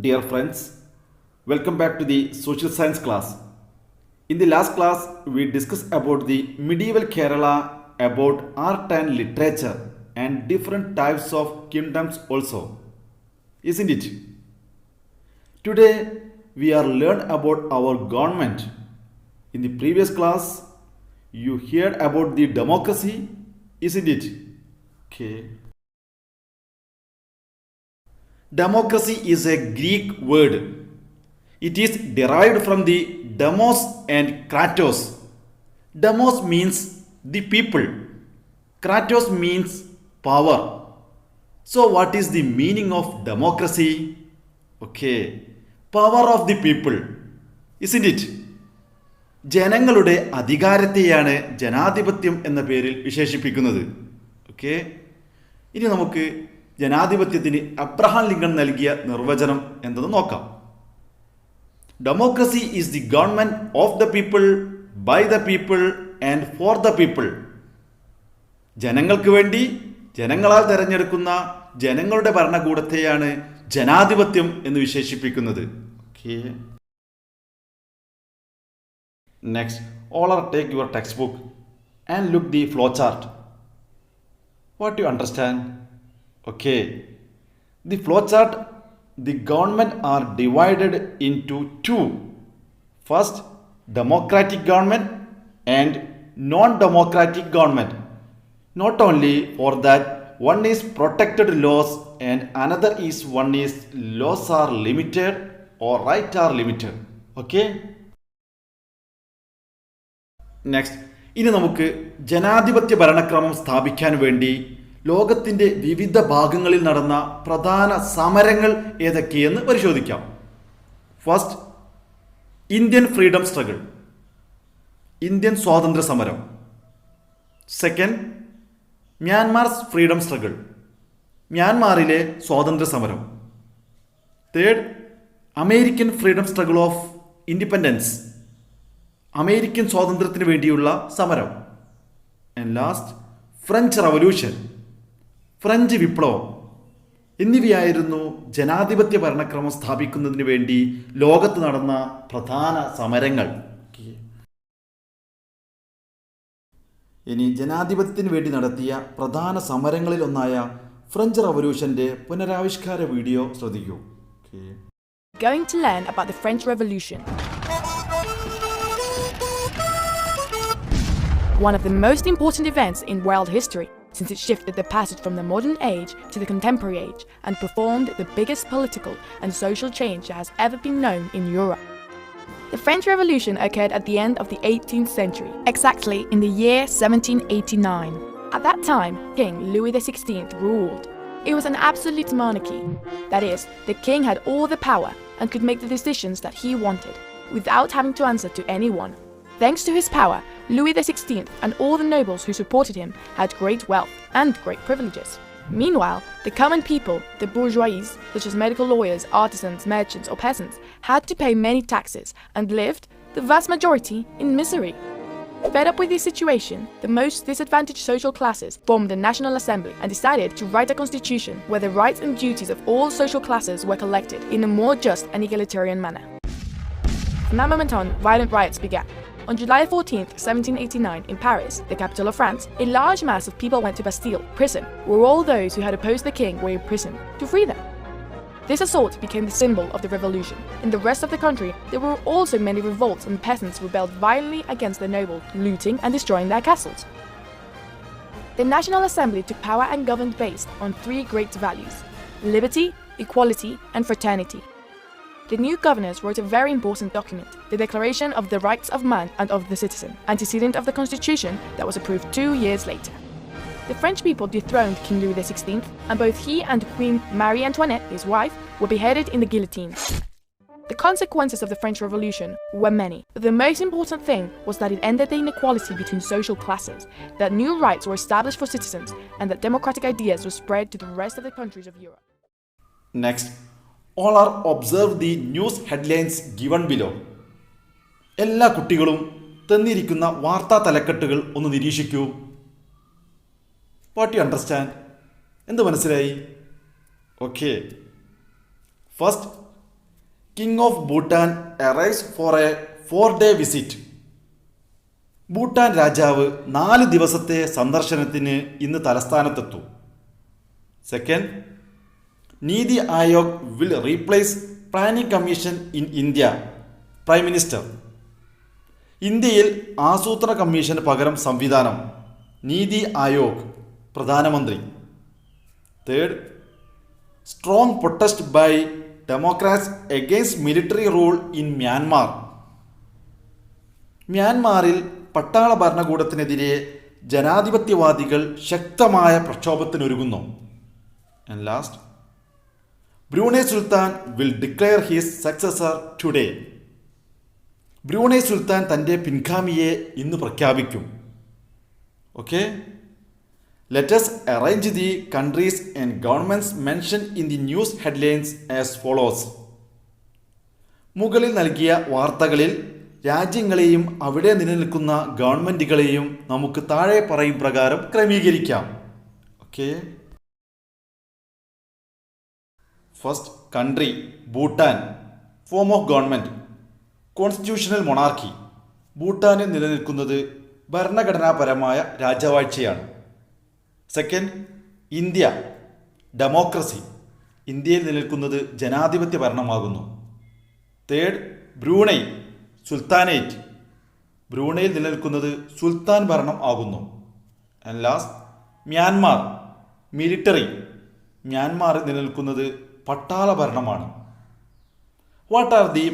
Dear friends, welcome back to the social science class. In the last class, we discussed about the medieval Kerala, about art and literature, and different types of kingdoms also. Isn't it? Today, we are learn about our government. In the previous class, you heard about the democracy, isn't it? Okay. Democracy is a Greek word. It is derived from the demos and kratos. Demos means the people. Kratos means power. So what is the meaning of democracy? Okay. Power of the people. Isn't it? ജനങ്ങളുടെ അധികാരത്തെയാണ് ജനാധിപത്യം എന്ന പേരിൽ വിശേഷിപ്പിക്കുന്നത്. Okay, ഇനി നമുക്ക് ജനാധിപത്യത്തിന് Abraham Lincoln നൽകിയ നിർവചനം എന്തെന്ന് നോക്കാം. Democracy is the government of the people, by the people and for the people. ജനങ്ങൾക്ക് വേണ്ടി ജനങ്ങളാൽ തെരഞ്ഞെടുക്കുന്ന ജനങ്ങളുടെ ഭരണകൂടത്തെയാണ് ജനാധിപത്യം എന്ന് വിശേഷിപ്പിക്കുന്നത്. Okay, next, all are take your textbook and look the flowchart. What do you understand? Okay, the flowchart, the government are divided into two. First, democratic government and non-democratic government. Not only for that, one is protected laws and another is one is laws are limited or rights are limited. Okay. Next, ഇനി നമുക്ക് ജനാധിപത്യ ഭരണക്രമം സ്ഥാപിക്കാൻ വേണ്ടി ലോകത്തിൻ്റെ വിവിധ ഭാഗങ്ങളിൽ നടന്ന പ്രധാന സമരങ്ങൾ ഏതൊക്കെയെന്ന് പരിശോധിക്കാം. First, Indian freedom struggle, Indian സ്വാതന്ത്ര്യ സമരം. സെക്കൻഡ്, മ്യാൻമാർസ് ഫ്രീഡം സ്ട്രഗിൾ, മ്യാൻമാറിലെ സ്വാതന്ത്ര്യ സമരം. Third, American freedom struggle of independence, American സ്വാതന്ത്ര്യത്തിന് വേണ്ടിയുള്ള സമരം. And last, French revolution, French വിപ്ലവം എന്നിവയായിരുന്നു ജനാധിപത്യ ഭരണക്രമം സ്ഥാപിക്കുന്നതിന് വേണ്ടി ലോകത്ത് നടന്ന പ്രധാന സമരങ്ങൾ. ഇനി ജനാധിപത്യത്തിന് വേണ്ടി നടത്തിയ പ്രധാന സമരങ്ങളിൽ ഒന്നായ ഫ്രഞ്ച് റവല്യൂഷന്റെ പുനരാവിഷ്കാര വീഡിയോ ശ്രദ്ധിക്കൂ. Going to learn about the French Revolution. One of the most important events in world history, since it shifted the passage from the modern age to the contemporary age and performed the biggest political and social change that has ever been known in Europe. The French Revolution occurred at the end of the 18th century, exactly in the year 1789. At that time, King Louis XVI ruled. It was an absolute monarchy. That is, the king had all the power and could make the decisions that he wanted, without having to answer to anyone. Thanks to his power, Louis XVI and all the nobles who supported him had great wealth and great privileges. Meanwhile, the common people, the bourgeoisie, such as medical lawyers, artisans, merchants or peasants, had to pay many taxes and lived, the vast majority, in misery. Fed up with this situation, the most disadvantaged social classes formed the National Assembly and decided to write a constitution where the rights and duties of all social classes were collected in a more just and egalitarian manner. From that moment on, violent riots began. On July 14, 1789, in Paris, the capital of France, a large mass of people went to Bastille, prison, where all those who had opposed the king were imprisoned, to free them. This assault became the symbol of the revolution. In the rest of the country, there were also many revolts and peasants rebelled violently against the nobles, looting and destroying their castles. The National Assembly took power and governed based on three great values: liberty, equality, and fraternity. The new governors wrote a very important document, the Declaration of the Rights of Man and of the Citizen, antecedent of the Constitution that was approved 2 years later. The French people dethroned King Louis XVI, and both he and Queen Marie Antoinette, his wife, were beheaded in the guillotine. The consequences of the French Revolution were many, but the most important thing was that it ended the inequality between social classes, that new rights were established for citizens, and that democratic ideas were spread to the rest of the countries of Europe. Next, all are observe the news headlines given below. എല്ലാ കുട്ടികളും തന്നിരിക്കുന്ന വാർത്താ തലക്കെട്ടുകൾ ഒന്ന് നിരീക്ഷിക്കൂ. What you understand? എന്ത് മനസ്സിലായി? Okay, first King of Bhutan arrives for a 4-day visit. Bhutan രാജാവ് 4 ദിവസത്തെ സന്ദർശനത്തിന് ഇന്ന് തലസ്ഥാനത്തെത്തും. Second, NITI Aayog will replace planning commission in India. Prime minister. ഇന്ത്യയിൽ ആസൂത്രണ കമ്മീഷന് പകരം സംവിധാനം നീതി ആയോഗ്. പ്രധാനമന്ത്രി. Third, strong protest by democrats against military rule in Myanmar. മ്യാൻമാറിൽ പട്ടാള ഭരണകൂടത്തിനെതിരെ ജനാധിപത്യവാദികൾ ശക്തമായ പ്രക്ഷോഭത്തിനൊരുങ്ങുന്നു. And last, Brunei sultan will declare his successor today. Brunei സുൽത്താൻ തൻ്റെ പിൻഗാമിയെ ഇന്ന് പ്രഖ്യാപിക്കും. Okay, let us arrange the countries and governments mentioned in the news headlines as follows. മുകളിൽ നൽകിയ വാർത്തകളിൽ രാജ്യങ്ങളെയും അവിടെ നിലനിൽക്കുന്ന ഗവൺമെൻറ്റുകളെയും നമുക്ക് താഴെ പറയും പ്രകാരം ക്രമീകരിക്കാം. Okay, first country Bhutan. Form of government constitutional monarchy. ഭൂട്ടാനിൽ നിലനിൽക്കുന്നത് ഭരണഘടനാപരമായ രാജവാഴ്ചയാണ്. Second, India. ഡെമോക്രസി. ഇന്ത്യയിൽ നിലനിൽക്കുന്നത് ജനാധിപത്യ ഭരണമാകുന്നു. Third, Brunei. സുൽത്താനേറ്റ്. ബ്രൂണൈയിൽ നിലനിൽക്കുന്നത് സുൽത്താൻ ഭരണം ആകുന്നു. And last, Myanmar. മിലിറ്ററി. മ്യാൻമാറിൽ നിലനിൽക്കുന്നത് പട്ടാള ഭരണമാണ്. What are the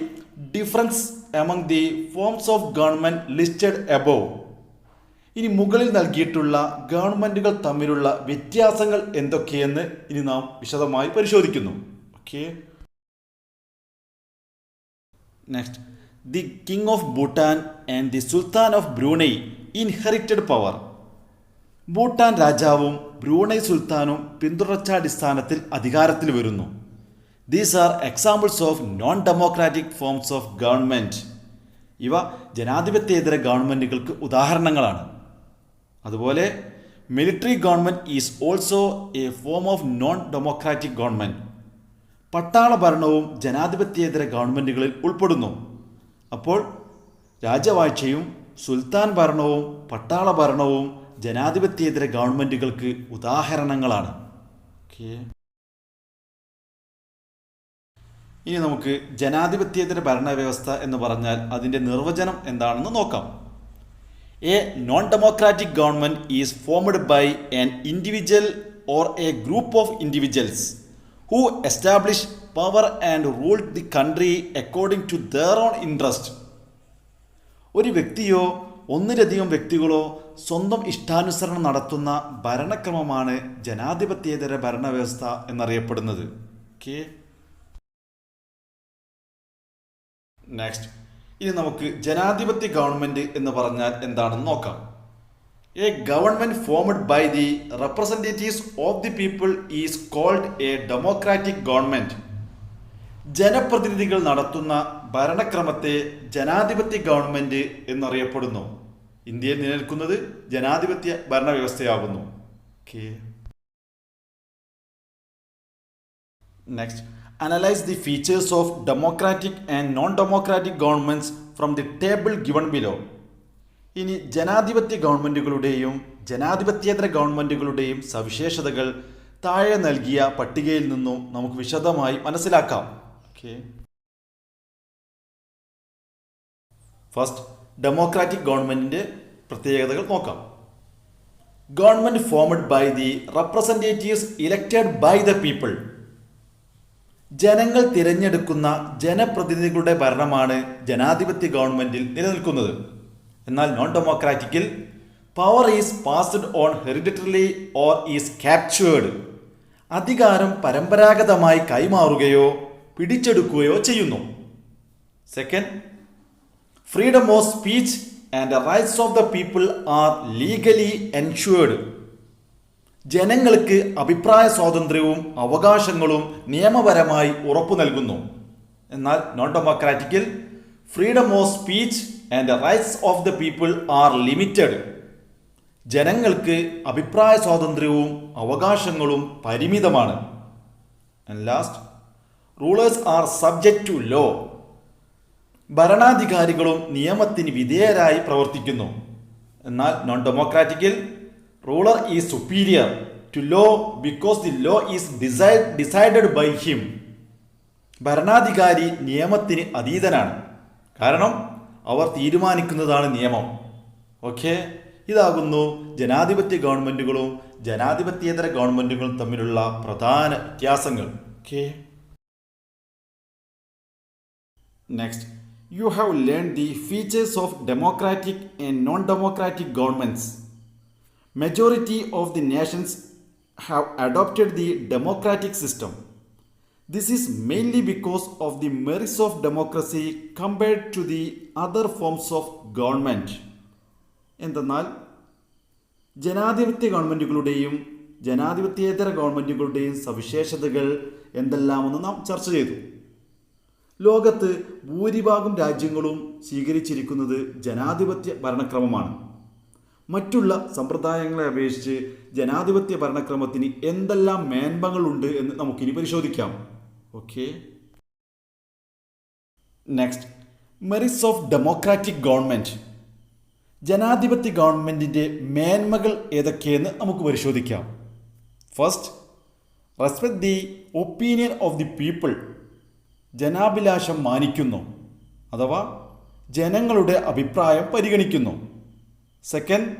difference among the forms of government listed above. ഇനി മുകളിൽ നൽകിയിട്ടുള്ള ഗവൺമെൻറ്റുകൾ തമ്മിലുള്ള വ്യത്യാസങ്ങൾ എന്തൊക്കെയെന്ന് ഇനി നാം വിശദമായി പരിശോധിക്കുന്നു. Okay, next, the king of Bhutan and the Sultan of Brunei inherited power. Bhutan രാജാവും ബ്രൂണൈ സുൽത്താനും പിന്തുടർച്ചാടിസ്ഥാനത്തിൽ അധികാരത്തിൽ വരുന്നു. These are examples of non democratic forms of government. ഇവ ജനാധിപത്യേതര ഗവൺമെൻറ്റുകൾക്ക് ഉദാഹരണങ്ങളാണ്. അതുപോലെ military government is also A form of non democratic government. പട്ടാള ഭരണവും ജനാധിപത്യേതര ഗവൺമെൻറ്റുകളിൽ ഉൾപ്പെടുന്നു. അപ്പോൾ രാജവാഴ്ചയും സുൽത്താൻ ഭരണവും പട്ടാള ഭരണവും ജനാധിപത്യേതര ഗവൺമെൻറ്റുകൾക്ക് ഉദാഹരണങ്ങളാണ്. ഓക്കെ, ഇനി നമുക്ക് ജനാധിപത്യേതര ഭരണവ്യവസ്ഥ എന്ന് പറഞ്ഞാൽ അതിൻ്റെ നിർവചനം എന്താണെന്ന് നോക്കാം. A non democratic government is formed by an individual or a group of individuals who establish power and rule the country according to their own interest. ഒരു വ്യക്തിയോ ഒന്നിലധികം വ്യക്തികളോ സ്വന്തം ഇഷ്ടാനുസരണം നടത്തുന്ന ഭരണക്രമമാണ് ജനാധിപത്യേതര ഭരണവ്യവസ്ഥ എന്നറിയപ്പെടുന്നത്. ഓക്കെ, നെക്സ്റ്റ്, ഇനി നമുക്ക് ജനാധിപത്യ ഗവൺമെൻറ് എന്ന് പറഞ്ഞാൽ എന്താണെന്ന് നോക്കാം. A government formed by the representatives of the people is called a democratic government. ജനപ്രതിനിധികൾ നടത്തുന്ന ഭരണക്രമത്തെ ജനാധിപത്യ ഗവൺമെൻറ് എന്നറിയപ്പെടുന്നു. ഇന്ത്യയിൽ നിലനിൽക്കുന്നത് ജനാധിപത്യ ഭരണവ്യവസ്ഥയാകുന്നു. Okay, next, analyze the features of democratic and non-democratic governments from the table given below. ഇനി ജനാധിപത്യ ഗവൺമെൻറ്റുകളുടെയും ജനാധിപത്യേതര ഗവൺമെൻറ്റുകളുടെയും സവിശേഷതകൾ താഴെ നൽകിയ പട്ടികയിൽ നിന്നും നമുക്ക് വിശദമായി മനസ്സിലാക്കാം. ഓക്കെ, ഫസ്റ്റ്, ഡെമോക്രാറ്റിക് ഗവൺമെൻറ്റിൻ്റെ പ്രത്യേകതകൾ നോക്കാം. Government formed by the representatives elected by the people. ജനങ്ങൾ തിരഞ്ഞെടുക്കുന്ന ജനപ്രതിനിധികളുടെ ഭരണമാണ് ജനാധിപത്യ ഗവൺമെൻറ്റിൽ നിലനിൽക്കുന്നത്. എന്നാൽ നോൺ ഡെമോക്രാറ്റിക്കിൽ power is passed on hereditarily or is captured. അധികാരം പരമ്പരാഗതമായി കൈമാറുകയോ പിടിച്ചെടുക്കുകയോ ചെയ്യുന്നു. Second, freedom of speech and rights of the people are legally ensured. ജനങ്ങൾക്ക് അഭിപ്രായ സ്വാതന്ത്ര്യവും അവകാശങ്ങളും നിയമപരമായി ഉറപ്പു നൽകുന്നു. എന്നാൽ നോൺ ഡെമോക്രാറ്റിക്കിൽ freedom of speech and rights of the people are limited. ജനങ്ങൾക്ക് അഭിപ്രായ സ്വാതന്ത്ര്യവും അവകാശങ്ങളും പരിമിതമാണ്. And last, rulers are subject to law. ഭരണാധികാരികളും നിയമത്തിന് വിധേയരായി പ്രവർത്തിക്കുന്നു. എന്നാൽ നോൺ ഡെമോക്രാറ്റിക്കിൽ ruler is superior to law because the law is decided by him. ഭരണാധികാരി നിയമത്തിന് അതീതനാണ്, കാരണം അവർ തീരുമാനിക്കുന്നതാണ് നിയമം. ഓക്കെ, ഇതാകുന്നു ജനാധിപത്യ ഗവൺമെൻറ്റുകളും ജനാധിപത്യേതര ഗവൺമെൻറ്റുകളും തമ്മിലുള്ള പ്രധാന വ്യത്യാസങ്ങൾ. Okay, next, you have learned the features of democratic and non-democratic governments. Majority of the nations have adopted the democratic system. This is mainly because of the merits of democracy compared to the other forms of government. എന്തെന്നാൽ ജനാധിപത്യ ഗവൺമെൻറ്റുകളുടെയും ജനാധിപത്യേതര ഗവൺമെൻറ്റുകളുടെയും സവിശേഷതകൾ എന്തെല്ലാമെന്ന് നാം ചർച്ച ചെയ്തു. ലോകത്ത് ഭൂരിഭാഗം രാജ്യങ്ങളും സ്വീകരിച്ചിരിക്കുന്നത് ജനാധിപത്യ ഭരണക്രമമാണ്. മറ്റുള്ള സമ്പ്രദായങ്ങളെ അപേക്ഷിച്ച് ജനാധിപത്യ ഭരണക്രമത്തിന് എന്തെല്ലാം മേന്മകളുണ്ട് എന്ന് നമുക്കിനി പരിശോധിക്കാം. Okay, next, merits of democratic government. ജനാധിപത്യ ഗവൺമെൻറ്റിൻ്റെ മേന്മകൾ ഏതൊക്കെയെന്ന് നമുക്ക് പരിശോധിക്കാം. First, respect the opinion of the people. ജനാഭിലാഷം മാനിക്കുന്നു, അഥവാ ജനങ്ങളുടെ അഭിപ്രായം പരിഗണിക്കുന്നു. Second,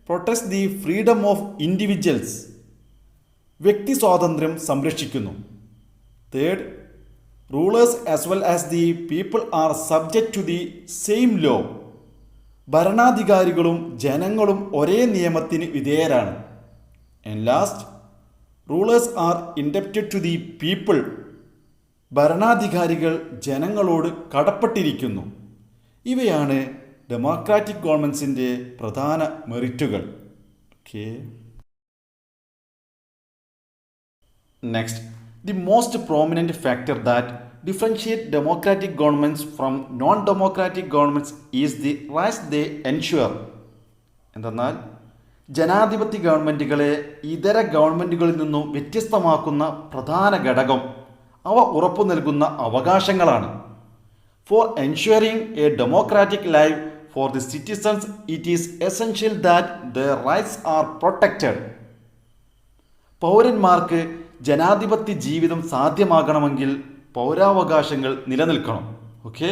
protect the freedom of individuals. വ്യക്തി സ്വാതന്ത്ര്യം സംരക്ഷിക്കുന്നു. Third, rulers as well as the people are subject to the same law. ഭരണാധികാരികളും ജനങ്ങളും ഒരേ നിയമത്തിന് വിധേയരാണ്. And last, rulers are indebted to the people. ഭരണാധികാരികൾ ജനങ്ങളോട് കടപ്പെട്ടിരിക്കുന്നു. ഇവയാണ് ഡെമോക്രാറ്റിക് ഗവൺമെൻറ്റ്സിൻ്റെ പ്രധാന മെറിറ്റുകൾ. Okay, next, the most prominent factor that differentiate democratic governments from non democratic governments is the rights they ensure. എന്തെന്നാൽ ജനാധിപത്യ ഗവൺമെൻറ്റുകളെ ഇതര ഗവൺമെൻറ്റുകളിൽ നിന്നും വ്യത്യസ്തമാക്കുന്ന പ്രധാന ഘടകം അവ ഉറപ്പു നൽകുന്ന അവകാശങ്ങളാണ്. For ensuring a democratic life for the citizens it is essential that their rights are protected. പൗരന്മാർക്ക് ജനാധിപത്യ ജീവിതം സാധ്യമാകണമെങ്കിൽ പൗരാവകാശങ്ങൾ നിലനിൽക്കണം. Okay,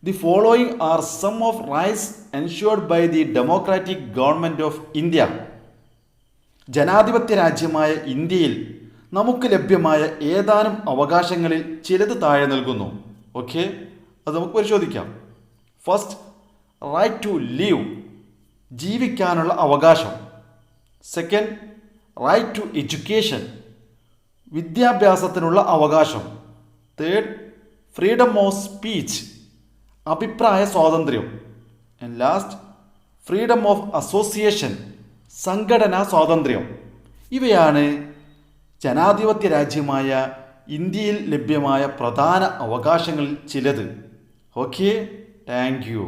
the following are some of rights ensured by the democratic government of India. ജനാധിപത്യ രാജ്യമായ ഇന്ത്യയിൽ നമുക്ക് ലഭ്യമായ ഏതാനും അവകാശങ്ങളിൽ ചിലത് താഴെ നൽകുന്നു. ഓക്കെ, അത് നമുക്ക് പരിശോധിക്കാം. First, right to live. ജീവിക്കാനുള്ള അവകാശം. Second, right to education. വിദ്യാഭ്യാസത്തിനുള്ള അവകാശം. Third, freedom of speech. അഭിപ്രായ സ്വാതന്ത്ര്യം. And last, freedom of association. സംഘടനാ സ്വാതന്ത്ര്യം. ഇവയാണ് ജനാധിപത്യ രാജ്യമായ ഇന്ത്യയിൽ ലഭ്യമായ പ്രധാന അവകാശങ്ങളിൽ ചിലത്. Okay, thank you.